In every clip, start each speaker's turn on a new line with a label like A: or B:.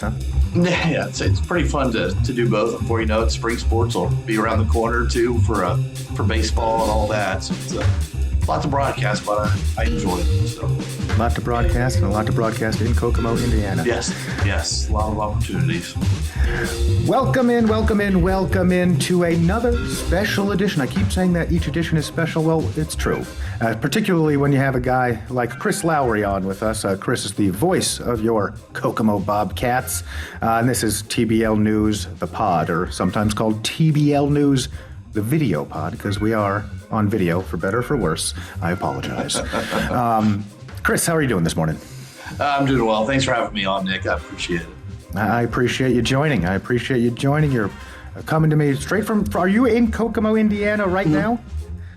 A: Huh?
B: Yeah, it's pretty fun to do both. Before you know it, spring sports will be around the corner too for baseball and all that. So it's a lot to broadcast, but I enjoy it. So.
A: A lot to broadcast and a lot to broadcast in Kokomo, Indiana.
B: Yes, a lot of opportunities.
A: Welcome in to another special edition. I keep saying that each edition is special. Well, it's true. Particularly when you have a guy like Chris Lowry on with us. Chris is the voice of your Kokomo BobKats. And this is TBL News, the pod, or sometimes called TBL News, the video pod, because we are on video, for better or for worse. I apologize. Chris, how are you doing this morning?
B: I'm doing well. Thanks for having me on, Nick. I appreciate it.
A: I appreciate you joining. You're coming to me straight from, are you in Kokomo, Indiana right now?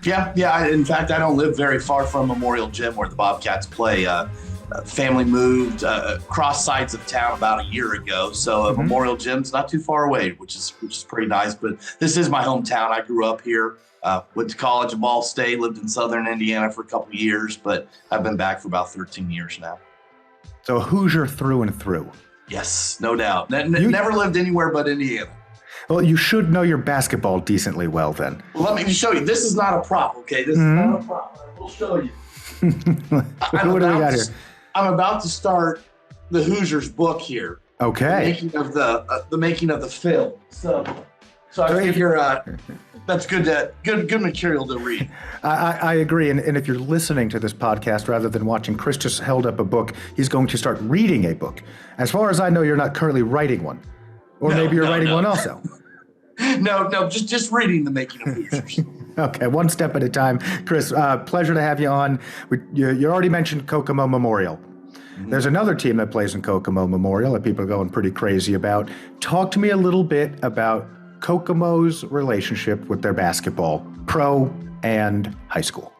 B: Yeah. In fact, I don't live very far from Memorial Gym where the BobKats play. Family moved across sides of town about a year ago. So Memorial Gym's not too far away, which is pretty nice. But this is my hometown. I grew up here, went to college at Ball State, lived in Southern Indiana for a couple of years, but I've been back for about 13 years now.
A: So Hoosier through and through.
B: Yes, no doubt. Never lived anywhere but Indiana.
A: Well, you should know your basketball decently well then.
B: Well, let me show you. This is not a prop, okay? This is not a prop. We'll show you.
A: What do we got here?
B: I'm about to start the Hoosiers book here.
A: Okay.
B: The making of the film. So I figure that's good material to read.
A: I agree. And if you're listening to this podcast rather than watching, Chris just held up a book. He's going to start reading a book. As far as I know, you're not currently writing one. Or maybe you're writing one also.
B: No, just reading the making of Hoosiers.
A: Okay, one step at a time. Chris, pleasure to have you on. You already mentioned Kokomo Memorial. There's another team that plays in Kokomo Memorial that people are going pretty crazy about. Talk to me a little bit about Kokomo's relationship with their basketball, pro and high school.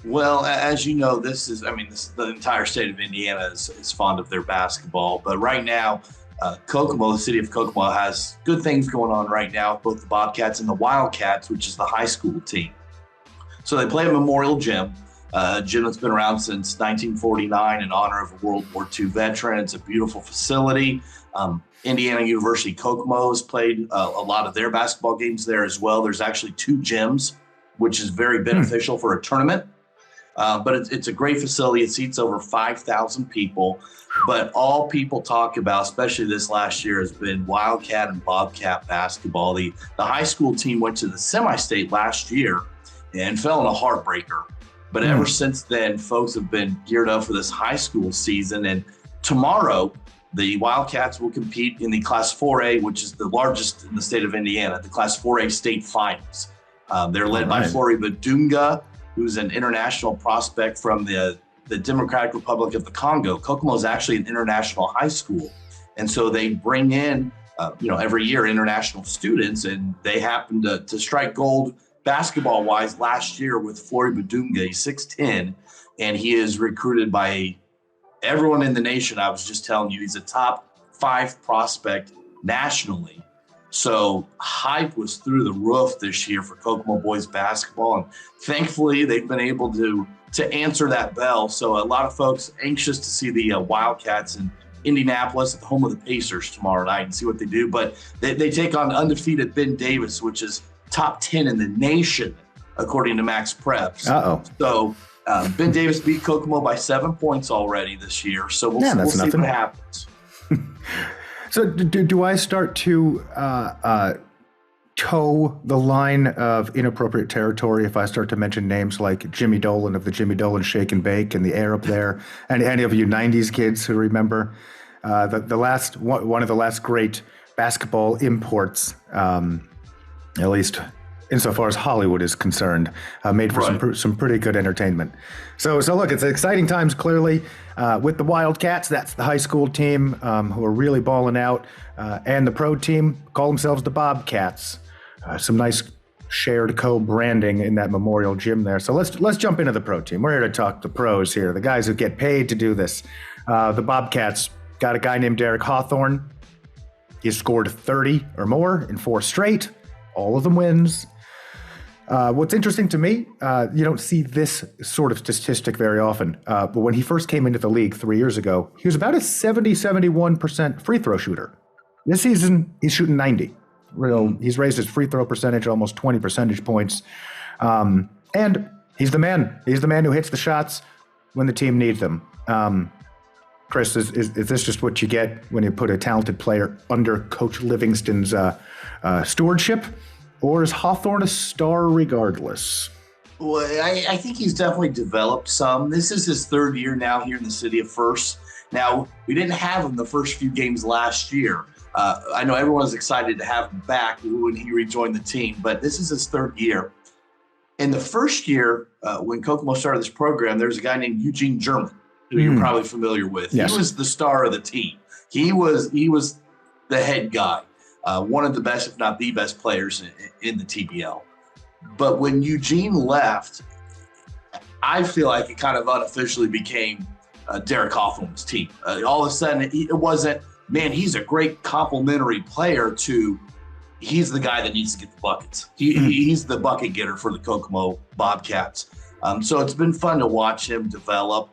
B: Well, as you know, the entire state of Indiana is fond of their basketball. But right now, Kokomo, the city of Kokomo, has good things going on right now, both the BobKats and the Wildcats, which is the high school team. So they play at Memorial Gym, a gym that's been around since 1949 in honor of a World War II veteran. It's a beautiful facility. Indiana University Kokomo has played a lot of their basketball games there as well. There's actually two gyms, which is very beneficial for a tournament. But it's a great facility. It seats over 5,000 people. But all people talk about, especially this last year, has been Wildcat and Bobcat basketball. The high school team went to the semi-state last year and fell in a heartbreaker. But ever since then, folks have been geared up for this high school season. And tomorrow, the Wildcats will compete in the Class 4A, which is the largest in the state of Indiana, the Class 4A state finals. They're led by Flory Badunga, who's an international prospect from the Democratic Republic of the Congo. Kokomo is actually an international high school. And so they bring in, every year international students, and they happen to strike gold basketball-wise last year with Flory Badunga. He's 6'10", and he is recruited by everyone in the nation. I was just telling you, he's a top 5 prospect nationally. So hype was through the roof this year for Kokomo boys basketball, and thankfully they've been able to answer that bell. So a lot of folks anxious to see the Wildcats in Indianapolis at the home of the Pacers tomorrow night and see what they do. But they take on undefeated Ben Davis, which is top 10 in the nation, according to Max Preps. So Ben Davis beat Kokomo by 7 points already this year. So we'll see what happens.
A: So do I start to toe the line of inappropriate territory if I start to mention names like Jimmy Dolan of the Jimmy Dolan Shake and Bake and the Air up there, and any of you 90s kids who remember one of the last great basketball imports, at least insofar as Hollywood is concerned, made for some pretty good entertainment. So look, it's exciting times clearly with the Wildcats. That's the high school team who are really balling out, and the pro team call themselves the BobKats. Some nice shared co-branding in that Memorial Gym there. So let's jump into the pro team. We're here to talk the pros here, the guys who get paid to do this. The BobKats got a guy named Hawthorne. He scored 30 or more in 4 straight, all of them wins. What's interesting to me, you don't see this sort of statistic very often, but when he first came into the league 3 years ago, he was about a 71% free throw shooter. This season, he's shooting 90. He's raised his free throw percentage almost 20 percentage points. And he's the man. He's the man who hits the shots when the team needs them. Chris, is this just what you get when you put a talented player under Coach Levingston's stewardship? Or is Hawthorne a star regardless?
B: Well, I think he's definitely developed some. This is his third year now here in the city of First. Now, we didn't have him the first few games last year. I know everyone's excited to have him back when he rejoined the team, but this is his third year. In the first year, when Kokomo started this program, there was a guy named Eugene German, who you're probably familiar with. Yes. He was the star of the team. He was the head guy. One of the best, if not the best players in the TBL. But when Eugene left, I feel like it kind of unofficially became Derek Hawthorne's team. All of a sudden, it wasn't, man, he's a great complementary player to, he's the guy that needs to get the buckets. He's the bucket getter for the Kokomo BobKats. So it's been fun to watch him develop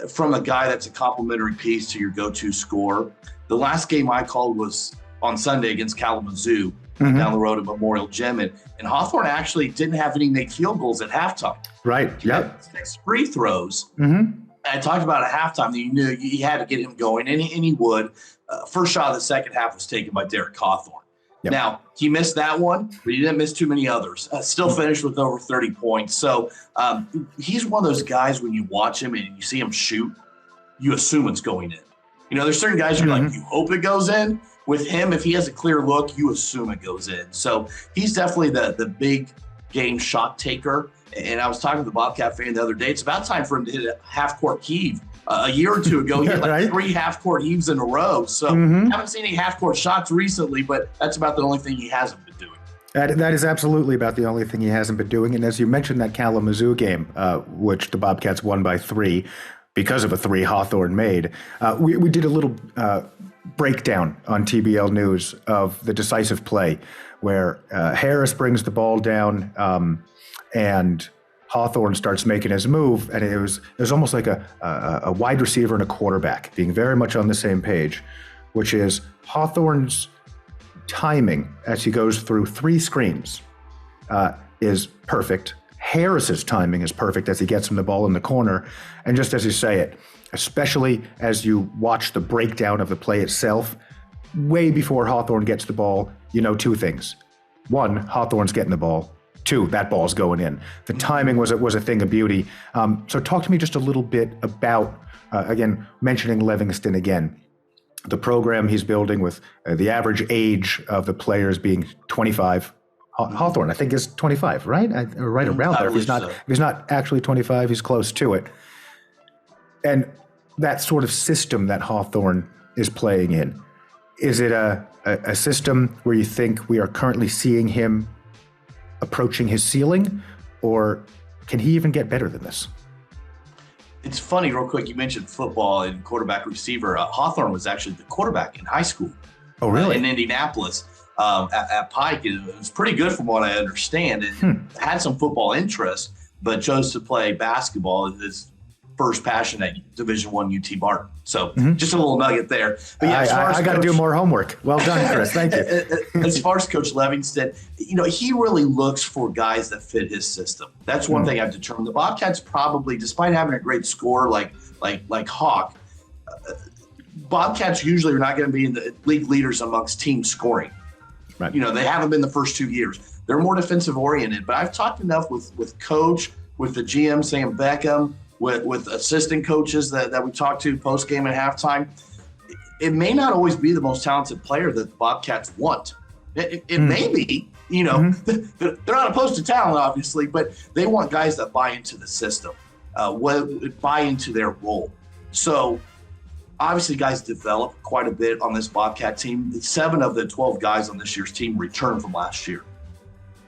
B: from a guy that's a complementary piece to your go-to scorer. The last game I called was on Sunday against Kalamazoo down the road at Memorial Gym. And Hawthorne actually didn't have any make field goals at halftime.
A: Right, yep.
B: 6 free throws. I talked about at halftime that you knew you had to get him going, and he would. First shot of the second half was taken by Derek Hawthorne. Yep. Now, he missed that one, but he didn't miss too many others. Still finished with over 30 points. So he's one of those guys when you watch him and you see him shoot, you assume it's going in. You know, there's certain guys you're like, you hope it goes in. With him, if he has a clear look, you assume it goes in. So he's definitely the big game shot taker. And I was talking to the Bobcat fan the other day. It's about time for him to hit a half-court heave. A year or two ago, he hit like 3 half-court heaves in a row. So haven't seen any half-court shots recently, but that's about the only thing he hasn't been doing.
A: That is absolutely about the only thing he hasn't been doing. And as you mentioned, that Kalamazoo game, which the Bobcats won by 3 because of a 3 Hawthorne made, we did a little breakdown on TBL News of the decisive play where Harris brings the ball down and Hawthorne starts making his move, and it was almost like a wide receiver and a quarterback being very much on the same page, which is Hawthorne's timing as he goes through 3 screens is perfect. Harris's timing is perfect as he gets him the ball in the corner, and just as you say it, especially as you watch the breakdown of the play itself, way before Hawthorne gets the ball, you know 2 things. 1, Hawthorne's getting the ball. 2, that ball's going in. The timing was a thing of beauty. So talk to me just a little bit about, again, mentioning Levingston again, the program he's building with the average age of the players being 25. Hawthorne, I think, is 25, right? Right around there. If he's not actually 25, he's close to it. And that sort of system that Hawthorne is playing in, is it a system where you think we are currently seeing him approaching his ceiling, or can he even get better than this?
B: It's funny, real quick, you mentioned football and quarterback receiver. Hawthorne was actually the quarterback in high school. Oh, really? In Indianapolis at Pike. It was pretty good from what I understand. It had some football interest, but chose to play basketball. His first passion at Division I UT Barton. So just a little nugget there. But yeah,
A: I got to do more homework. Well done, Chris. Thank you.
B: As far as Coach Levingston, you know, he really looks for guys that fit his system. That's one thing I've determined. The Bobcats probably, despite having a great score like Hawk, Bobcats usually are not going to be in the league leaders amongst team scoring. Right. You know, they haven't been the first 2 years. They're more defensive oriented. But I've talked enough with Coach, with the GM Sam Beckham, with assistant coaches that we talk to post-game and halftime. It may not always be the most talented player that the Bobcats want. It may be, you know, they're not opposed to talent, obviously, but they want guys that buy into the system, buy into their role. So obviously guys develop quite a bit on this Bobcat team. 7 of the 12 guys on this year's team returned from last year.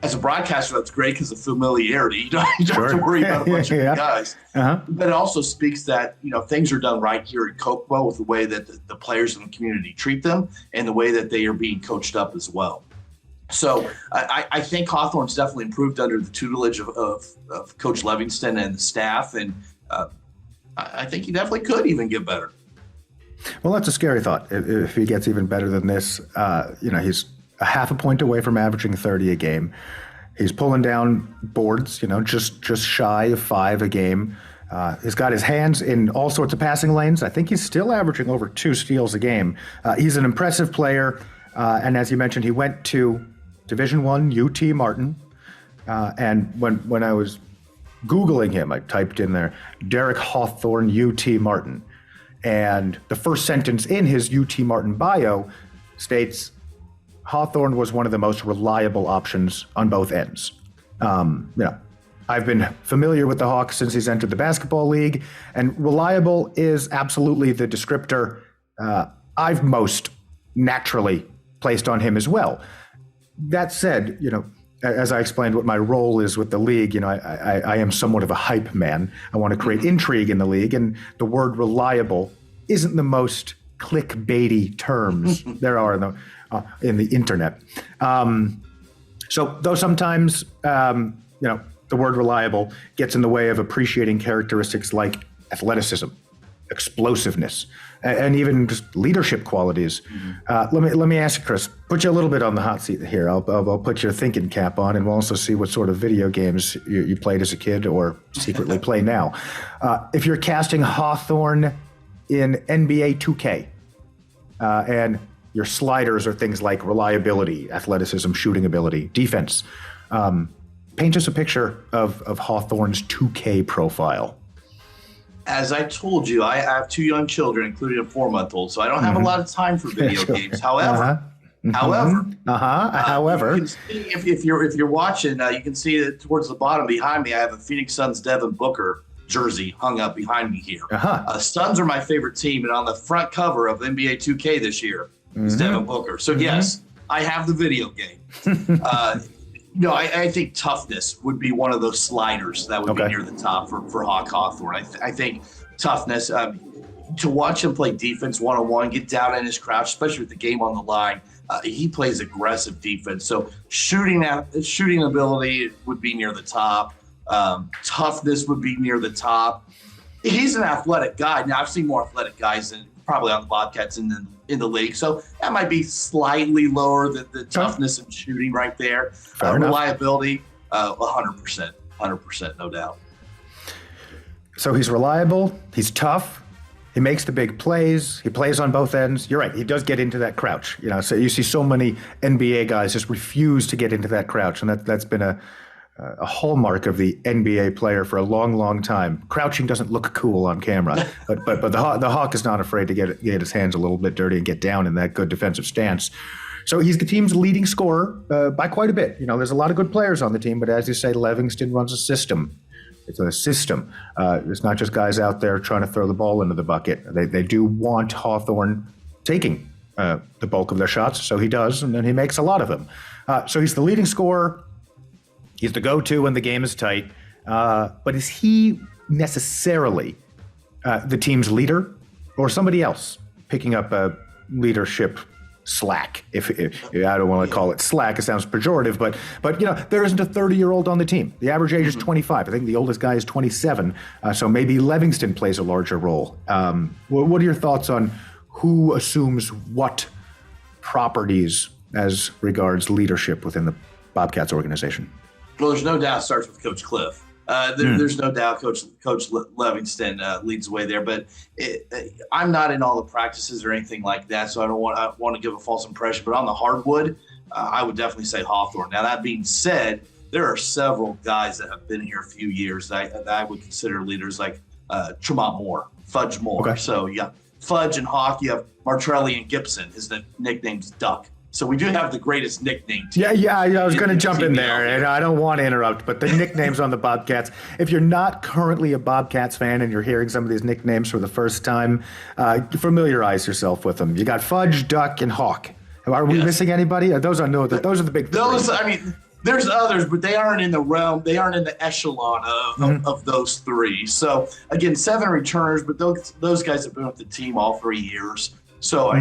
B: As a broadcaster, that's great because of familiarity. You don't have to worry about a bunch of guys. But it also speaks that, you know, things are done right here at Kokomo with the way that the players in the community treat them and the way that they are being coached up as well. So I think Hawthorne's definitely improved under the tutelage of Coach Levingston and the staff, and I think he definitely could even get better.
A: Well, that's a scary thought. If he gets even better than this, he's a half a point away from averaging 30 a game. He's pulling down boards, just shy of 5 a game. He's got his hands in all sorts of passing lanes. I think he's still averaging over 2 steals a game. He's an impressive player, and as you mentioned, he went to Division I UT Martin. And when I was Googling him, I typed in there Derek Hawthorne UT Martin. And the first sentence in his UT Martin bio states Hawthorne was one of the most reliable options on both ends. I've been familiar with the Hawks since he's entered the basketball league, and reliable is absolutely the descriptor I've most naturally placed on him as well. That said, as I explained what my role is with the league, I am somewhat of a hype man. I want to create intrigue in the league, and the word reliable isn't the most clickbaity terms there are in the internet. So though sometimes, the word reliable gets in the way of appreciating characteristics like athleticism, explosiveness, and even just leadership qualities. Let me ask you, Chris, put you a little bit on the hot seat here. I'll put your thinking cap on, and we'll also see what sort of video games you played as a kid or secretly play now. If you're casting Hawthorne in NBA 2K, and your sliders are things like reliability, athleticism, shooting ability, defense, paint us a picture of Hawthorne's 2K profile.
B: As I told you, I have 2 young children, including a 4-month-old, so I don't have a lot of time for video games. However, you can see, if you're watching, you can see that towards the bottom behind me, I have a Phoenix Suns Devin Booker jersey hung up behind me here. Suns are my favorite team, and on the front cover of NBA 2K this year is Devin Booker. So yes, I have the video game. I think toughness would be one of those sliders that would be near the top for Hawthorne. I think toughness, to watch him play defense one-on-one, get down in his crouch, especially with the game on the line, he plays aggressive defense. So shooting ability would be near the top. Toughness would be near the top. He's an athletic guy. Now, I've seen more athletic guys than probably on the BobKats in the league. So that might be slightly lower than the toughness and shooting right there. Reliability, 100%, no doubt.
A: So he's reliable. He's tough. He makes the big plays. He plays on both ends. You're right. He does get into that crouch. So you see so many NBA guys just refuse to get into that crouch, and that's been a hallmark of the NBA player for a long, long time. Crouching doesn't look cool on camera, but the Hawk is not afraid to get his hands a little bit dirty and get down in that good defensive stance. So he's the team's leading scorer by quite a bit. There's a lot of good players on the team, but as you say, Levingston runs a system. It's a system. It's not just guys out there trying to throw the ball into the bucket. They do want Hawthorne taking the bulk of their shots, so he does, and then he makes a lot of them. So he's the leading scorer. He's the go-to when the game is tight. But is he necessarily the team's leader or somebody else picking up a leadership slack? If I don't want to call it slack, it sounds pejorative, but there isn't a 30-year-old on the team. The average age is 25. I think the oldest guy is 27. So maybe Levingston plays a larger role. What are your thoughts on who assumes what properties as regards leadership within the BobKats organization?
B: Well, there's no doubt it starts with Coach Cliff. There's no doubt Coach Levingston leads the way there, but I'm not in all the practices or anything like that, so I don't want to give a false impression. But on the hardwood, I would definitely say Hawthorne. Now, that being said, there are several guys that have been here a few years that I would consider leaders, like Tremont Moore, Fudge Moore. Okay. So, yeah, Fudge and Hawk. You have Martrelli and Gibson. His nickname's Duck. So we do have the greatest nickname team.
A: Yeah, I was going to jump in there, and I don't want to interrupt, but the nicknames on the BobKats, if you're not currently a BobKats fan and you're hearing some of these nicknames for the first time, familiarize yourself with them. You got Fudge, Duck, and Hawk. Are we missing anybody? Those are the big three.
B: There's others, but they aren't in the realm. They aren't in the echelon of those three. So, again, 7 returners, but those guys have been with the team all 3 years. So,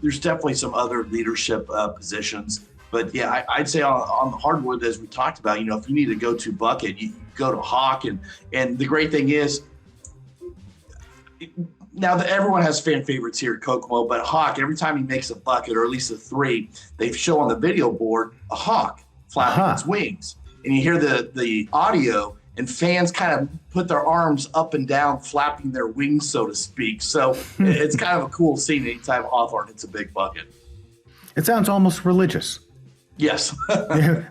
B: there's definitely some other leadership positions. But yeah, I'd say on the hardwood, as we talked about, if you need a go-to bucket, you go to Hawk. And the great thing is, now that everyone has fan favorites here at Kokomo, but Hawk, every time he makes a bucket or at least a three, they show on the video board a hawk flapping its wings. And you hear the audio, and fans kind of put their arms up and down, flapping their wings, so to speak. So it's kind of a cool scene anytime Hawthorne hits a big bucket.
A: It sounds almost religious.
B: Yes.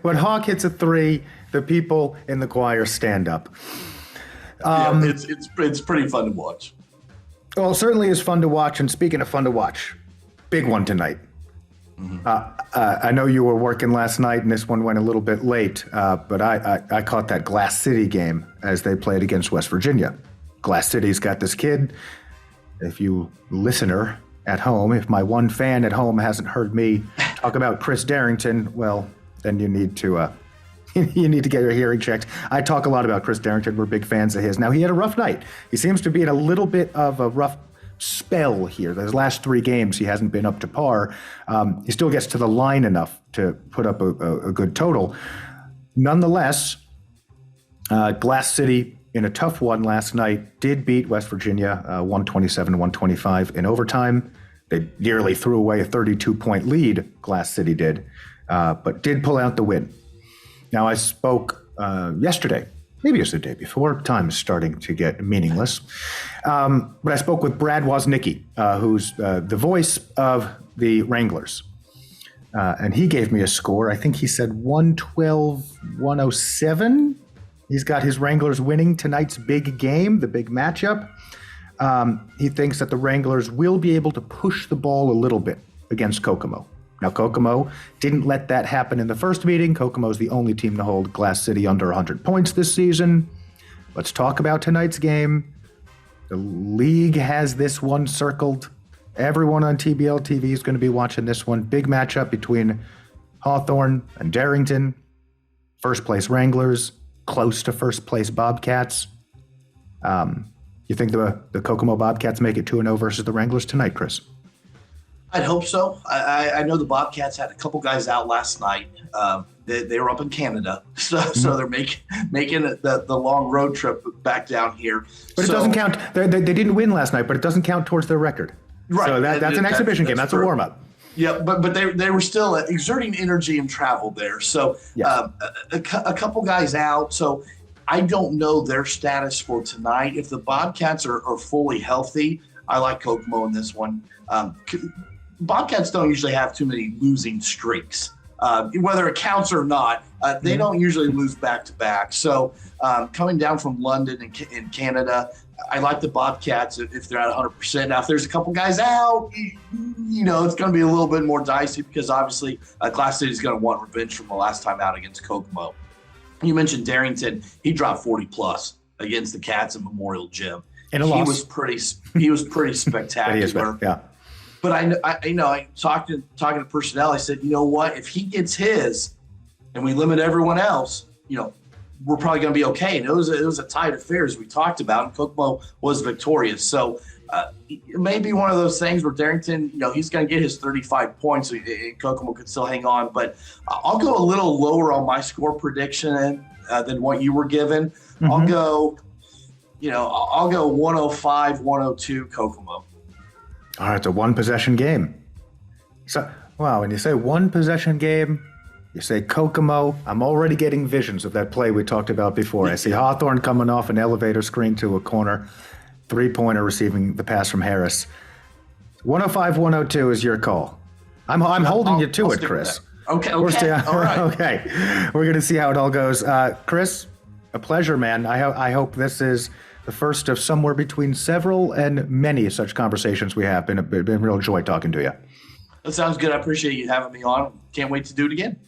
A: When Hawk hits a three, the people in the choir stand up.
B: It's pretty fun to watch.
A: Well, it certainly is fun to watch. And speaking of fun to watch, big one tonight. I know you were working last night, and this one went a little bit late, but I caught that Glass City game as they played against West Virginia. Glass City's got this kid. If you listener at home, if my one fan at home hasn't heard me talk about Chris Darrington, well, then you need to get your hearing checked. I talk a lot about Chris Darrington. We're big fans of his. Now, he had a rough night. He seems to be in a little bit of a rough spell here. Those last three games, he hasn't been up to par. He still gets to the line enough to put up a good total. Nonetheless, Glass City, in a tough one last night, did beat West Virginia 127-125 in overtime. They nearly threw away a 32-point lead, Glass City did, but did pull out the win. Now, I spoke yesterday, maybe it was the day before. Time is starting to get meaningless. But I spoke with Brad Woznicki, who's the voice of the Wranglers. And he gave me a score. I think he said 112-107. He's got his Wranglers winning tonight's big game, the big matchup. He thinks that the Wranglers will be able to push the ball a little bit against Kokomo. Now, Kokomo didn't let that happen in the first meeting. Kokomo's the only team to hold Glass City under 100 points this season. Let's talk about tonight's game. The league has this one circled. Everyone on TBL TV is going to be watching this one. Big matchup between Hawthorne and Darrington. First place Wranglers, close to first place BobKats. You think the Kokomo BobKats make it 2-0 versus the Wranglers tonight, Chris?
B: I'd hope so. I know the BobKats had a couple guys out last night. They were up in Canada, so they're making the long road trip back down here.
A: But it doesn't count. They didn't win last night, but it doesn't count towards their record.
B: Right.
A: So that's an exhibition game. That's a warm-up.
B: Yeah, but they were still exerting energy and travel there. So yes. A couple guys out. So I don't know their status for tonight. If the BobKats are fully healthy, I like Kokomo in this one. BobKats don't usually have too many losing streaks. Whether it counts or not, they don't usually lose back-to-back. So coming down from London and Canada, I like the BobKats if they're at 100%. Now, if there's a couple guys out, it's going to be a little bit more dicey because obviously Glass City is going to want revenge from the last time out against Kokomo. You mentioned Darrington. He dropped 40-plus against the Cats at Memorial Gym.
A: In a loss.
B: He was pretty spectacular.
A: Yeah.
B: But I talking to personnel. I said, you know what? If he gets his, and we limit everyone else, we're probably going to be okay. And it was a tight affair as we talked about, and Kokomo was victorious. So it may be one of those things where Darrington, he's going to get his 35 points, and Kokomo could still hang on. But I'll go a little lower on my score prediction than what you were given. Mm-hmm. I'll go 105-102 Kokomo.
A: All right, it's a one-possession game. So, wow, when you say one-possession game, you say Kokomo, I'm already getting visions of that play we talked about before. I see Hawthorne coming off an elevator screen to a corner, three-pointer receiving the pass from Harris. 105-102 is your call. I'm holding you to it, Chris.
B: Okay. All right.
A: Okay. We're going to see how it all goes. Chris, a pleasure, man. I hope this is the first of somewhere between several and many such conversations we have. Been a real joy talking to you.
B: That sounds good. I appreciate you having me on. Can't wait to do it again.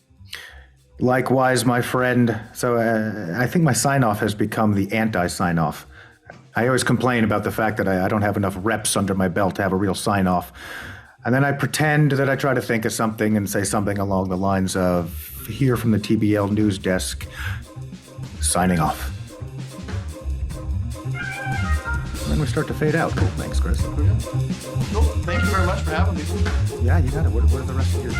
A: Likewise, my friend. So I think my sign-off has become the anti-sign-off. I always complain about the fact that I don't have enough reps under my belt to have a real sign-off. And then I pretend that I try to think of something and say something along the lines of, here from the TBL news desk, signing off. And then we start to fade out. Cool. Thanks, Chris.
B: Cool. Thank you very much for having me.
A: Yeah, you got it. What are the rest of your day?